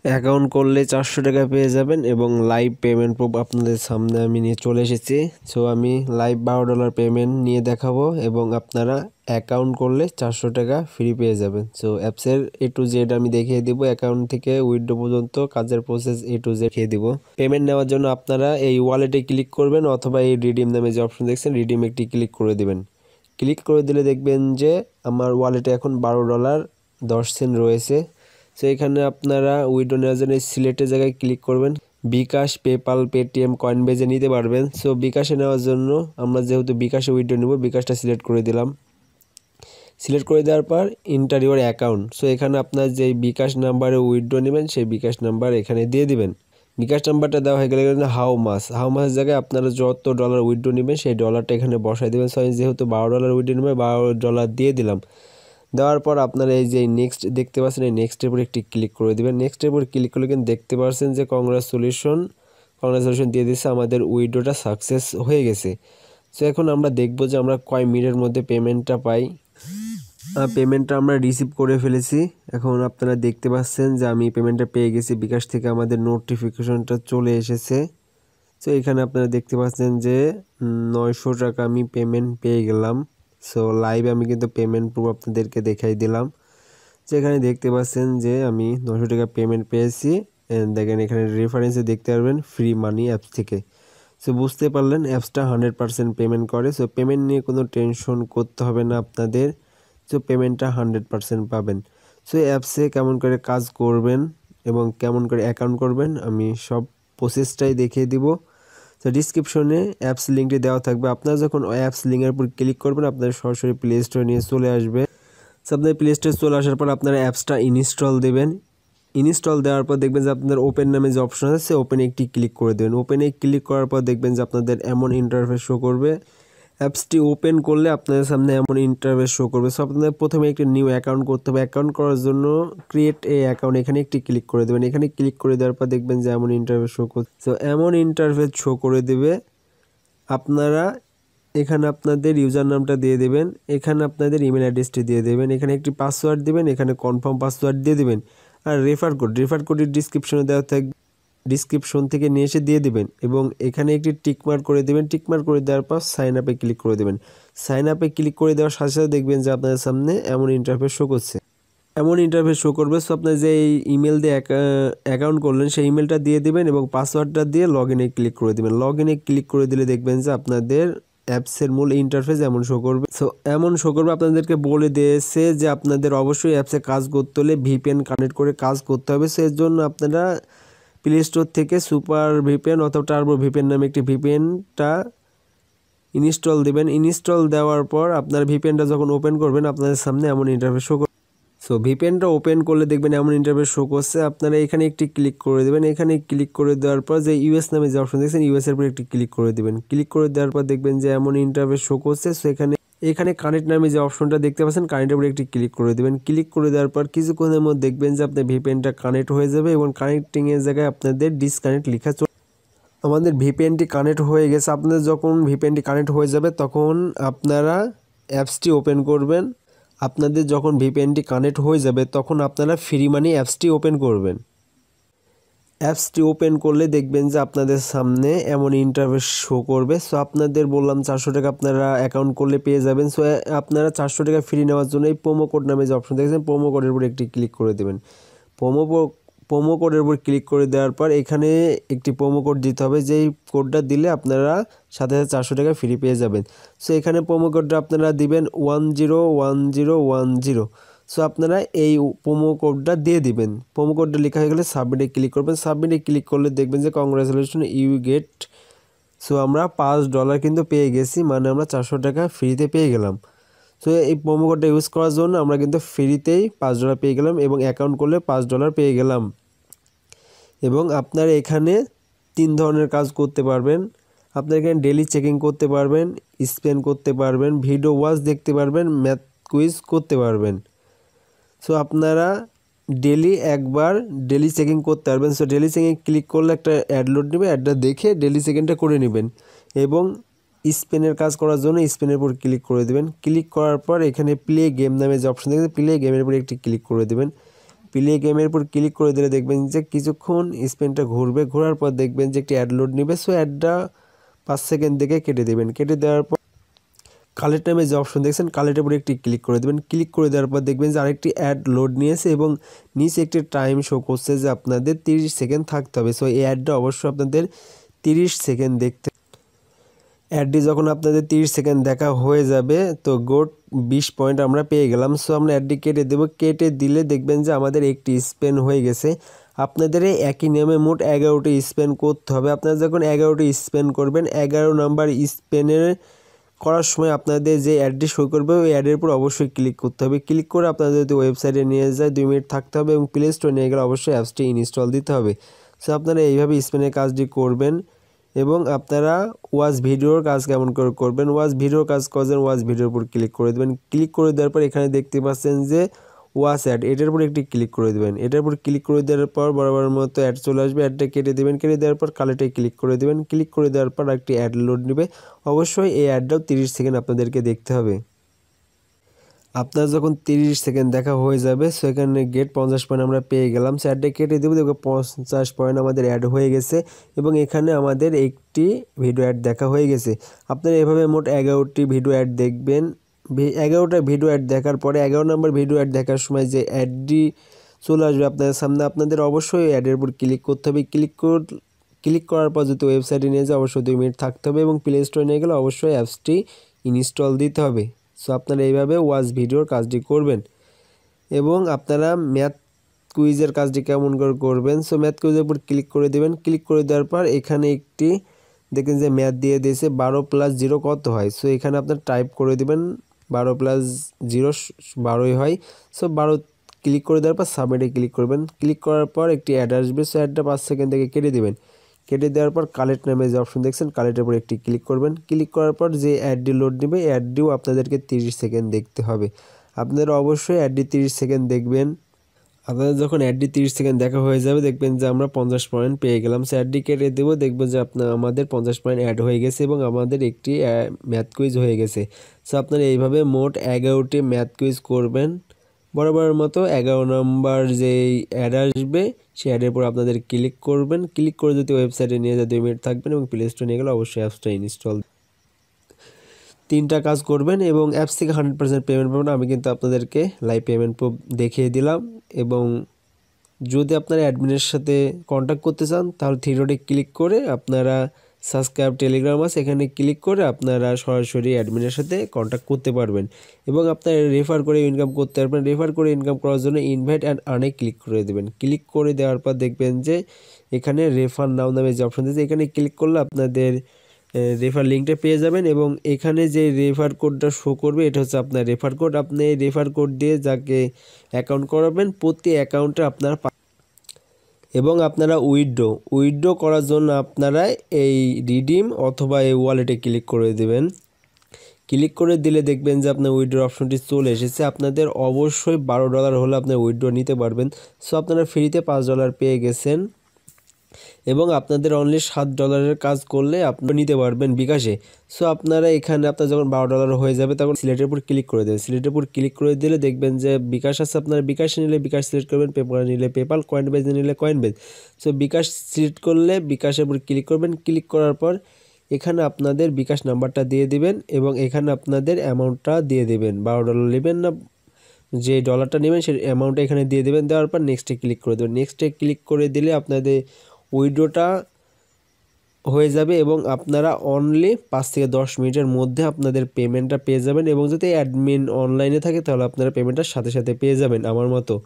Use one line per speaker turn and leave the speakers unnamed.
Account করলে 400 টাকা পেয়ে যাবেন এবং লাইভ পেমেন্ট প্রুফ আপনাদের সামনে আমি নিয়ে চলে এসেছি। সো আমি লাইভ $12 পেমেন্ট নিয়ে দেখাবো এবং আপনারা অ্যাকাউন্ট করলে 400 টাকা ফ্রি পেয়ে যাবেন। সো অ্যাপসের A to Z আমি দেখিয়ে দিব, অ্যাকাউন্ট থেকে উইথড্র পর্যন্ত কাজের প্রসেস A to Z দেখিয়ে দিব। পেমেন্ট নেওয়ার জন্য আপনারা এই ওয়ালেটে ক্লিক করবেন অথবা এই রিডিম নামে যে অপশন দেখছেন রিডিম একটি ক্লিক করে দিবেন। ক্লিক করে দিলে দেখবেন যে আমার ওয়ালেটে এখন $12.10 রয়েছে। সো এখানে আপনারা উইথড্র নেওয়ার জন্য সিলেক্টের জায়গায় ক্লিক করবেন। বিকাশ, পেপাল, পেটিএম, কয়েনবেজে নিতে পারবেন। সো বিকাশে নেওয়ার জন্য আমরা যেহেতু বিকাশে উইথড্র নেব, বিকাশটা সিলেক্ট করে দিলাম। সিলেক্ট করে দেওয়ার পর এন্টার ইউর অ্যাকাউন্ট। সো এখানে আপনার যেই বিকাশ নাম্বারে উইথড্র নেবেন সেই বিকাশ নাম্বার এখানে দিয়ে দিবেন। বিকাশ নাম্বারটা দেওয়া হয়ে গেলে হাউ মাস জায়গায় আপনারা যত ডলার উইথড্র নেবেন সেই ডলারটা এখানে বসাই দেবেন। সো আমি যেহেতু $12 উইথড্র নেবেন $12 দিয়ে দিলাম। দেওয়ার পর আপনারা এই যে নেক্সট দেখতে পাচ্ছেন, এই নেক্সটের উপর একটি ক্লিক করে দেবেন। নেক্সটের উপর ক্লিক করলে কিন্তু দেখতে পাচ্ছেন যে কংগ্রাচুলেশন দিয়ে দিচ্ছে, আমাদের উইথড্রটা সাকসেস হয়ে গেছে। সো এখন আমরা দেখব যে আমরা কয় মিনিটের মধ্যে পেমেন্টটা পাই। পেমেন্টটা আমরা রিসিভ করে ফেলেছি। এখন আপনারা দেখতে পাচ্ছেন যে আমি পেমেন্টটা পেয়ে গেছি, বিকাশ থেকে আমাদের নোটিফিকেশনটা চলে এসেছে। সো এখানে আপনারা দেখতে পাচ্ছেন যে 900 টাকা আমি পেমেন্ট পেয়ে গেলাম। সো লাইভে আমি কিন্তু পেমেন্ট প্রুফ আপনাদেরকে দেখাই দিলাম। যেখানে দেখতে পাচ্ছেন যে আমি 900 টাকা পেমেন্ট পেয়েছি। দেখেন এখানে রেফারেন্সে দেখতে পারবেন ফ্রি মানি অ্যাপস থেকে। সো বুঝতে পারলেন অ্যাপসটা 100% পেমেন্ট করে। সো পেমেন্ট নিয়ে কোনো টেনশন করতে হবে না আপনাদের। সো পেমেন্টটা 100% পাবেন। সো অ্যাপসে কেমন করে কাজ করবেন এবং কেমন করে অ্যাকাউন্ট করবেন আমি সব প্রসেসটাই দেখিয়ে দিব। তো ডিসক্রিপশনে অ্যাপস লিঙ্কটি দেওয়া থাকবে। আপনারা যখন অ্যাপস লিঙ্কের উপর ক্লিক করবেন আপনাদের সরাসরি প্লে স্টোরে নিয়ে চলে আসবে। সো আপনাদের প্লে স্টোরে চলে আসার পর আপনারা অ্যাপসটা ইনস্টল দেবেন। ইনস্টল দেওয়ার পর দেখবেন যে আপনাদের ওপেন নামে যে অপশন আছে ওপেনে একটি ক্লিক করে দেবেন। ওপেনে ক্লিক করার পর দেখবেন যে আপনাদের এমন ইন্টারফেস শো করবে। অ্যাপসটি ওপেন করলে আপনাদের সামনে এমন ইন্টারফেস শো করবে। সো আপনাদের প্রথমে একটি নিউ অ্যাকাউন্ট করতে হবে। অ্যাকাউন্ট করার জন্য ক্রিয়েট এ অ্যাকাউন্ট এখানে একটি ক্লিক করে দেবেন। এখানে ক্লিক করে দেওয়ার পর দেখবেন যে এমন ইন্টারফেস শো করবে। সো এমন ইন্টারফেস শো করে দেবে। আপনারা এখানে আপনাদের ইউজার নামটা দিয়ে দেবেন, এখানে আপনাদের ইমেল অ্যাড্রেসটি দিয়ে দেবেন, এখানে একটি পাসওয়ার্ড দিবেন, এখানে কনফার্ম পাসওয়ার্ড দিয়ে দিবেন। আর রেফার কোডের ডিসক্রিপশনে দেওয়া থাকবে, ডিসক্রিপশন থেকে নিয়ে এসে দিয়ে দিবেন এবং এখানে একটি টিকমার্ক করে দেবেন। টিকমার্ক করে দেওয়ার পর সাইন আপে ক্লিক করে দেবেন। সাইন আপে ক্লিক করে দেওয়ার সাথে সাথে দেখবেন যে আপনাদের সামনে এমন ইন্টারফেস শো করছে, এমন ইন্টারফেস শো করবে। সো আপনার যে ইমেল দিয়ে অ্যাকাউন্ট করলেন সেই ইমেলটা দিয়ে দিবেন এবং পাসওয়ার্ডটা দিয়ে লগ ইনে ক্লিক করে দেবেন। লগ ইনে ক্লিক করে দিলে দেখবেন যে আপনাদের অ্যাপসের মূল ইন্টারফেস এমন শো করবে। সো এমন শো করবে, আপনাদেরকে বলে দিয়েছে যে আপনাদের অবশ্যই অ্যাপসে কাজ করতে হলে ভিপিএন কানেক্ট করে কাজ করতে হবে। সো এর জন্য আপনারা প্লে স্টোর থেকে সুপার ভিপিএন অথবা টার্বো ভিপিএন নামে একটি ভিপিএনটা ইনস্টল দেবেন। ইনস্টল দেওয়ার পর আপনার ভিপিএনটা যখন ওপেন করবেন আপনাদের সামনে এমন ইন্টারফেস শো করবে। সো ভিপিএনটা ওপেন করলে দেখবেন এমন ইন্টারফেস শো করছে। আপনারা এখানে একটি ক্লিক করে দেবেন। এখানে ক্লিক করে দেওয়ার পর যে ইউএস নামে যে অপশন দেখছেন ইউএস এর উপর একটি ক্লিক করে দেবেন। ক্লিক করে দেওয়ার পর দেখবেন যে এমন ইন্টারফেস শো করছে। সো এখানে কানেক্ট নামে যে অপশনটা দেখতে পাচ্ছেন কানেক্টের উপর একটি ক্লিক করে দেবেন। ক্লিক করে দেওয়ার পর কিছুক্ষণের মধ্যে দেখবেন যে আপনার ভিপিএনটা কানেক্ট হয়ে যাবে এবং কানেক্টিংয়ের জায়গায় আপনাদের ডিসকানেক্ট লেখা আমাদের ভিপিএনটি কানেক্ট হয়ে গেছে। আপনাদের যখন ভিপিএনটি কানেক্ট হয়ে যাবে তখন আপনারা অ্যাপসটি ওপেন করবেন। আপনাদের যখন ভিপিএনটি কানেক্ট হয়ে যাবে তখন আপনারা ফ্রি মানি অ্যাপসটি ওপেন করবেন। অ্যাপসটি ওপেন করলে দেখবেন যে আপনাদের সামনে এমন ইন্টারফেস শো করবে। সো আপনাদের বললাম 400 টাকা আপনারা অ্যাকাউন্ট করলে পেয়ে যাবেন। সো আপনারা 400 টাকা ফ্রি নেওয়ার জন্য এই প্রোমো কোড নামে যে অপশন দেখছেন প্রোমো কোডের উপর একটি ক্লিক করে দেবেন। প্রোমো কোডের উপর ক্লিক করে দেওয়ার পর এখানে একটি প্রোমো কোড দিতে হবে, যেই কোডটা দিলে আপনারা সাথে সাথে 400 টাকা ফ্রি পেয়ে যাবেন। সো এখানে প্রোমো কোডটা আপনারা দিবেন 101010। সো আপনারা এই প্রোমো কোডটা দিয়ে দিবেন। প্রোমো কোডটা লেখা হয়ে গেলে সাবমিটে ক্লিক করবেন। সাবমিটে ক্লিক করলে দেখবেন যে কংগ্রাচুলেশন ইউ গেট। সো আমরা $5 কিন্তু পেয়ে গেছি, মানে আমরা 400 টাকা ফ্রিতে পেয়ে গেলাম। সো এই প্রোমো কোডটা ইউজ করার জন্য আমরা কিন্তু ফ্রিতেই $5 পেয়ে গেলাম এবং অ্যাকাউন্ট করলে $5 পেয়ে গেলাম। এবং আপনারা এখানে 3 ধরনের কাজ করতে পারবেন। আপনারা এখানে ডেলি চেকিং করতে পারবেন, স্পেন করতে পারবেন, ভিডিও ওয়াচ দেখতে পারবেন, ম্যাথ কুইজ করতে পারবেন। সো আপনারা একবার ডেলি চেকিং করতে পারবেন। সো ডেলি চেকিং ক্লিক করলে একটা অ্যাড লোড নেবে, অ্যাডটা দেখে ডেলি চেকিংটা করে নেবেন এবং স্পেনের কাজ করার জন্য স্পেনের উপর ক্লিক করে দেবেন। ক্লিক করার পর এখানে প্লে গেম নামে যে অপশন দেখবেন প্লে গেমের উপর একটি ক্লিক করে দেবেন। প্লে গেমের উপর ক্লিক করে দিলে দেখবেন যে কিছুক্ষণ স্পেনটা ঘুরবে, ঘোরার পর দেখবেন যে একটি অ্যাড লোড নেবে। সো অ্যাডটা 5 সেকেন্ড দেখে কেটে দেবেন। কেটে দেওয়ার পর কালেক্ট নামে যে অপশন দেখছেন কালেক্টের উপরে একটি ক্লিক করে দেবেন। ক্লিক করে দেওয়ার পর দেখবেন যে আরেকটি অ্যাড লোড নিয়েছে এবং নিচে একটি টাইম শো করছে যে আপনাদের 30 সেকেন্ড থাকতে হবে। সো এই অ্যাডটা অবশ্যই আপনাদের 30 সেকেন্ড দেখতে। অ্যাডটি যখন আপনাদের 30 সেকেন্ড দেখা হয়ে যাবে তো গোট 20 পয়েন্ট আমরা পেয়ে গেলাম। সো আমরা অ্যাডটি কেটে দেবো। কেটে দিলে দেখবেন যে আমাদের একটি স্পেন হয়ে গেছে। আপনাদের এই একই নিয়মে মোট 11টি স্পেন করতে হবে। আপনারা যখন 11টি স্পেন করবেন 11 নাম্বার স্পেনের করার সময় আপনাদের যে অ্যাডটি শো করবে ওই অ্যাডের উপর অবশ্যই ক্লিক করতে হবে। ক্লিক করে আপনাদের যদি ওয়েবসাইটে নিয়ে যায় 2 মিনিট থাকতে হবে এবং প্লে স্টোরে নিয়ে গেলে অবশ্যই অ্যাপসটি ইনস্টল দিতে হবে। সো আপনারা এইভাবে স্পেনের কাজটি করবেন এবং আপনারা ওয়াচ ভিডিওর কাজ কেমন করে করবেন। ওয়াচ ভিডিওর কাজ করবেন, ওয়াচ ভিডিওর উপর ক্লিক করে দেবেন। ক্লিক করে দেওয়ার পর এখানে দেখতে পাচ্ছেন যে ওয়াচ অ্যাড, এটার উপর একটি ক্লিক করে দেবেন। এটার উপর ক্লিক করে দেওয়ার পর বরাবর মতো অ্যাড চলে আসবে। অ্যাডটা কেটে দেবেন। কেটে দেওয়ার পর কালেক্টে ক্লিক করে দেবেন। ক্লিক করে দেওয়ার পর একটি অ্যাড লোড নেবে। অবশ্যই এই অ্যাডটাও 30 সেকেন্ড আপনাদেরকে দেখতে হবে। আপনার যখন 30 সেকেন্ড দেখা হয়ে যাবে সেখানে গেট 50 পয়েন্ট আমরা পেয়ে গেলাম। সো অ্যাডটা কেটে দেবো। দেখো 50 পয়েন্ট আমাদের অ্যাড হয়ে গেছে এবং এখানে আমাদের একটি ভিডিও অ্যাড দেখা হয়ে গেছে। আপনারা এভাবে মোট 11টি ভিডিও অ্যাড দেখবেন। 11টা ভিডিও অ্যাড দেখার পরে 11 নম্বর ভিডিও অ্যাড দেখার সময় যে অ্যাডটি চলে আসবে আপনাদের সামনে, আপনাদের অবশ্যই অ্যাডের উপর ক্লিক করতে হবে। ক্লিক করার পর যদি ওয়েবসাইটে নিয়ে যায় অবশ্যই 2 মিনিট থাকতে হবে এবং প্লে স্টোরে নিয়ে গেলে অবশ্যই অ্যাপসটি ইনস্টল দিতে হবে। সো আপনারা এইভাবে ওয়াচ ভিডিওর কাজটি করবেন এবং আপনারা ম্যাথ কুইজের কাজটি কেমন করে করবেন। সো ম্যাথ কুইজের উপর ক্লিক করে দেবেন। ক্লিক করে দেওয়ার পর এখানে একটি দেখেন যে ম্যাথ দিয়ে দিয়েছে 12 + 0 কত হয়। সো এখানে আপনার টাইপ করে দেবেন 12 + 0 12ই হয়। সো 12 ক্লিক করে দেওয়ার পর সাবমিটে ক্লিক করবেন। ক্লিক করার পর একটি অ্যাড আসবে। সো অ্যাডটা 5 সেকেন্ড থেকে কেটে দেবেন। কেটে দেওয়ার পর কালেক্ট নামে যে অপশন দেখছেন কালেক্টের উপর একটি ক্লিক করবেন। ক্লিক করার পর যে অ্যাডটি লোড নেবে অ্যাডটিও আপনাদেরকে 30 সেকেন্ড দেখতে হবে। আপনারা অবশ্যই অ্যাডটি 30 সেকেন্ড দেখবেন। আপনাদের যখন অ্যাডটি 30 সেকেন্ড দেখা হয়ে যাবে দেখবেন যে আমরা 50 পয়েন্ট পেয়ে গেলাম। সো অ্যাডটি কেটে দেবো। দেখবেন যে আমাদের 50 পয়েন্ট অ্যাড হয়ে গেছে এবং আমাদের একটি ম্যাথ কুইজ হয়ে গেছে। সো আপনারা এইভাবে মোট 11টি ম্যাথ কুইজ করবেন। বরাবরের মতো 11 নম্বর যেই অ্যাড আসবে সেই অ্যাডের উপর আপনাদের ক্লিক করবেন। ক্লিক করে যদি ওয়েবসাইটে নিয়ে যায় 2 মিনিট থাকবেন এবং প্লে স্টোরে নিয়ে গেলে অবশ্যই অ্যাপসটা ইনস্টল। 3টা কাজ করবেন এবং অ্যাপস থেকে 100% পেমেন্ট পাবেন। আমি কিন্তু আপনাদেরকে লাইভ পেমেন্ট প্রুফ দেখিয়ে দিলাম এবং যদি আপনারা অ্যাডমিনের সাথে কন্ট্যাক্ট করতে চান তাহলে থ্রি ডটে ক্লিক করে আপনারা সাবস্ক্রাইব টেলিগ্রাম আছে এখানে ক্লিক করে আপনারা সরাসরি অ্যাডমিনের সাথে কন্ট্যাক্ট করতে পারবেন এবং আপনারা রেফার করে ইনকাম করতে পারবেন। রেফার করে ইনকাম করার জন্য ইনভাইট অ্যান্ড আর্নে ক্লিক করে দেবেন। ক্লিক করে দেওয়ার পর দেখবেন যে এখানে রেফার নাও নামে যে অপশন দিয়েছে এখানে ক্লিক করলে আপনাদের রেফার লিঙ্কটা পেয়ে যাবেন এবং এখানে যে রেফার কোডটা শো করবে এটা হচ্ছে আপনার রেফার কোড। আপনি এই রেফার কোড দিয়ে যাকে অ্যাকাউন্ট করাবেন প্রতি অ্যাকাউন্টে আপনার এবং আপনারা উইথড্র করার জন্য আপনারা এই রিডিম অথবা এই ওয়ালেটে ক্লিক করে দেবেন। ক্লিক করে দিলে দেখবেন যে আপনার উইথড্র অপশনটি চলে এসেছে। আপনাদের অবশ্যই $12 হলে আপনার উইথড্র নিতে পারবেন। সো আপনারা ফ্রিতে $5 পেয়ে গেছেন এবং আপনাদের অনলি $7 কাজ করলে আপনি নিতে পারবেন বিকাশে। সো আপনারা এখানে আপনার যখন $12 হয়ে যাবে তখন সিলেটের উপর ক্লিক করে দেবেন। সিলেটের উপর ক্লিক করে দিলে দেখবেন যে বিকাশ আছে, আপনারা বিকাশে নিলে বিকাশ সিলেক্ট করবেন, পেপাল নিলে পেপাল, কয়েনবেজে নিলে কয়েনবেজ। সো বিকাশ সিলেক্ট করলে বিকাশের উপর ক্লিক করবেন। ক্লিক করার পর এখানে আপনাদের বিকাশ নাম্বারটা দিয়ে দিবেন এবং এখানে আপনাদের অ্যামাউন্টটা দিয়ে দেবেন। $12 নেবেন না, যে ডলারটা নেবেন সেই অ্যামাউন্টটা এখানে দিয়ে দেবেন। দেওয়ার পর নেক্সটে ক্লিক করে দেবেন। নেক্সটে ক্লিক করে দিলে আপনাদের উইথড্রটা হয়ে যাবে এবং আপনারা অনলি 5 থেকে 10 মিনিটের মধ্যে আপনাদের পেমেন্টটা পেয়ে যাবেন এবং যদি অ্যাডমিন অনলাইনে থাকে তাহলে আপনারা পেমেন্টটা সাথে সাথে পেয়ে যাবেন আমার মতো।